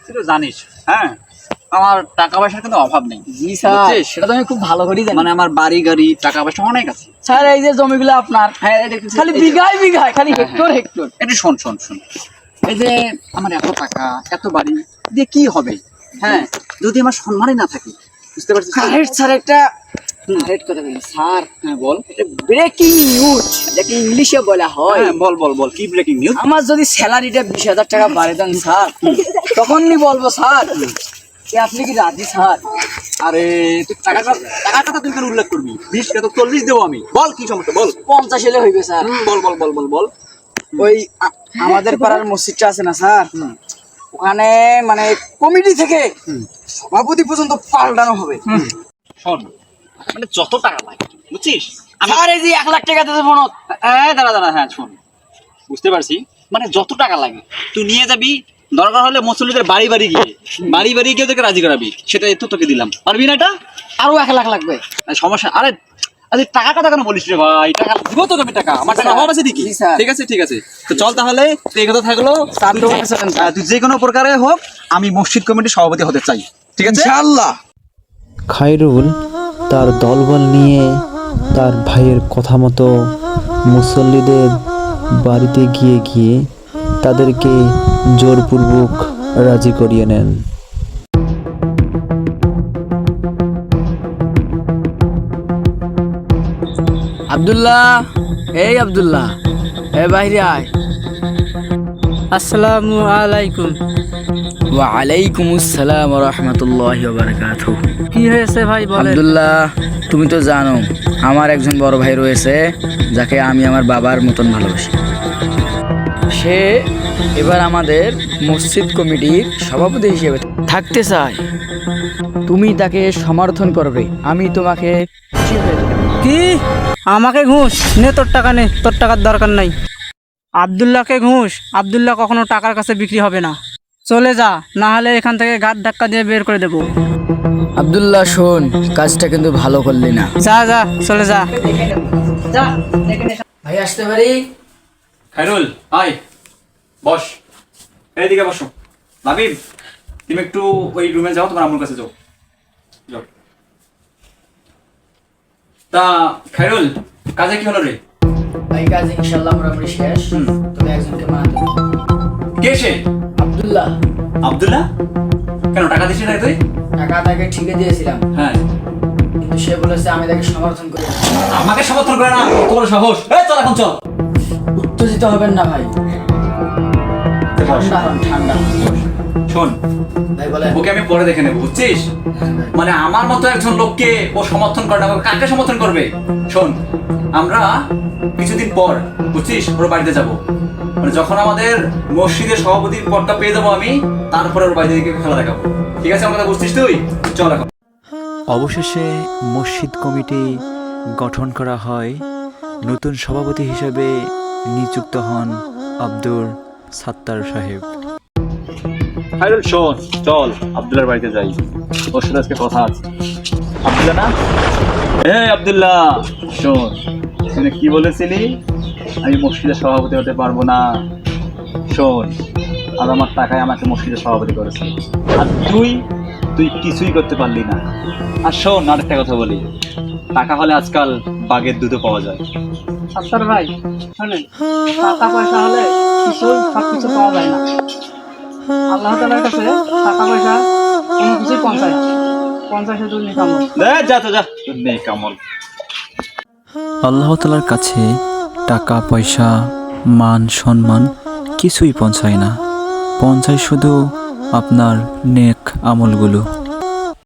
তুই তো জানিস, হ্যাঁ আমার টাকা পয়সার কিন্তু অভাব নেই। জি স্যার, সেটা তো আমি খুব ভালো করেই জানি। মানে আমার বাড়ি গাড়ি টাকা পয়সা অনেক আছে। স্যার এই যে জমিগুলো আপনার, হ্যাঁ খালি বিঘায় বিঘায়, খালি হেক্টর হেক্টর। একটু শোন শোন শোন, এই যে আমার এত টাকা এত বাড়ি দিয়ে কি হবে, হ্যাঁ যদি আমার সম্মানই না থাকে, বুঝতে পারছিস? স্যার একটা কথা বলি স্যার। হ্যাঁ বল। ব্রেকিং নিউজ, যাকে ইংলিশে বলা হয়। হ্যাঁ বল বল বল, কি ব্রেকিং নিউজ? আমার যদি স্যালারিটা 20,000 টাকা বাড়ে দেন স্যার, তখনই বলবো স্যার আপনি কি রাজি স্যার? আরে তুই টাকার কথা তুই কেন উল্লেখ করবি? 20 কে তো 40 দেবো আমি। বল কি সমস্যা বল। 50 হলে হইবে স্যার। বল বল বল বল বল। ওই আমাদের পাড়ার মসজিদটা আছে না স্যার, ওখানে মানে কমিটি থেকে সভাপতি পর্যন্ত পাল্টানো হবে। শোন, মানে যত টাকা লাগে বুঝছিস, স্যার এই যে 1 লাখ টাকা দিতে ফোন। দাঁড়া দাঁড়া, হ্যাঁ শোন, বুঝতে পারছি, মানে যত টাকা লাগে তুই নিয়ে যাবি, দরকার হলে মুসল্লিদের বাড়ি বাড়ি গিয়ে ওদেরকে রাজি করাবি, সেটা একটু তোকে দিলাম। পারবি না এটা? আরো 1 লাখ লাগবে। সমস্যা, আরে আরে টাকা কথা কেন বলিস রে ভাই? টাকা দিব তো, আমি টাকা, আমার টাকা অভাব আছে দেখি। ঠিক আছে ঠিক আছে, তো চল তাহলে, এই কথা থাকলো। তুই যে কোনো প্রকারে হোক, আমি মসজিদ কমিটির সভাপতি হতে চাই, ঠিক আছে ইনশাআল্লাহ। খায়রুল তার দলবল নিয়ে তার ভাইয়ের কথা মতো মুসল্লিদের বাড়িতে গিয়ে তাদেরকে জোরপূর্বক রাজি করিয়ে নেন। আব্দুল্লাহ, এই আব্দুল্লাহ, এ বাইরে আয়। আসসালামু আলাইকুম। ওয়া আলাইকুম আসসালাম ওয়া রাহমাতুল্লাহি ওয়া বারাকাতুহু। কি হয়েছে ভাই বলেন? আব্দুল্লাহ, তুমি তো জানো আমার একজন বড় ভাই রয়েছে যাকে আমি আমার বাবার মতন ভালোবাসি। সে এবার আমাদের মসজিদ কমিটির সভাপতি হিসেবে থাকতে চায়। তুমি তাকে সমর্থন করবে, আমি তোমাকে খুশি হয়ে দেব। কি? আমাকে ঘুষ নে, তোর টাকা নে, তোর টাকার দরকার নাই। আব্দুল্লাহকে ঘুষ? আব্দুল্লাহ কখনো টাকার কাছে বিক্রি হবে না। চলে যা, না হলে এখান থেকে ঘাট ধাক্কা দিয়ে বের করে দেবো। আব্দুল্লাহ শোন, কাজটা কিন্তু ভালো করলি না। যা যা, চলে যা। ভাই আসতে পারি? খায়রুল আয়, বস, এইদিকে বসো। লাবিব, তুমি একটু ওই রুমে যাও, তোমার আম্মুর কাছে যাও। যাও। তা খায়রুল, কাজে কি হলো রে? ভাই কাজ ইনশাআল্লাহ মোটামুটি শেষ, তবে একজনকে মানাতে হবে। কে সে? আব্দুল্লাহ। আব্দুল্লাহ? কেন টাকা দিছিস না তুই? টাকা তাকে ঠিকই দিয়েছিলাম, হ্যাঁ, কিন্তু সে বলেছে আমি তাকে সমর্থন করি। আমাকে সমর্থন করে না? তোমার সাহস! এই চল এখন চল। উত্তেজিত হবেন না ভাই, ঠান্ডা হন, ঠান্ডা। শোন ভাই বলে ওকে আমি পরে দেখে নেবো, বুঝছিস? মানে আমার মতো একজন লোককে ও সমর্থন করে না, ও কাকে সমর্থন করবে? শোন, আমরা কিছুদিন পর, বুঝছিস, ওর বাড়িতে যাব। মানে যখন আমাদের মসজিদের সভাপতির পদটা পেয়ে যাবো আমি, তারপরে ওর বাড়িতে গিয়ে খেলা দেখাবো। ঠিক আছে, আমার কথা বুঝছিস তুই? চল এখন। অবশেষে মসজিদ কমিটি গঠন করা হয়। নতুন সভাপতি হিসেবে নিযুক্ত হন আব্দুল সাত্তার সাহেব। খায়রুল শোন, চল আব্দুল্লাহর বাড়িতে যাই, ওর সাথে আজকে কথা আছে। আব্দুল্লাহ না? আব্দুল্লাহ শোন, তুই কি বলেছিলি আমি মসজিদের সভাপতি হতে পারবো না? শোন, আর আমার টাকায় আমাকে মসজিদের সভাপতি করেছে, আর তুই কিছুই করতে পারলি না। আর শোন, আরেকটা কথা বলি, টাকা হলে আজকাল বাঘের দুধও পাওয়া যায়। সাত্তার ভাই শোনেন, টাকা পয়সা হলে সবকিছু পাওয়া যায় না। আল্লাহ তাআলার কাছে টাকা পয়সা কোনো কিছুই পৌঁছায় না। 50 শুধু নিকামল। যা তো যা, নেই কামল। আল্লাহ তাআলার কাছে টাকা পয়সা মান সম্মান কিছুই পৌঁছায় না, পৌঁছায় শুধু আপনার নেক আমলগুলো।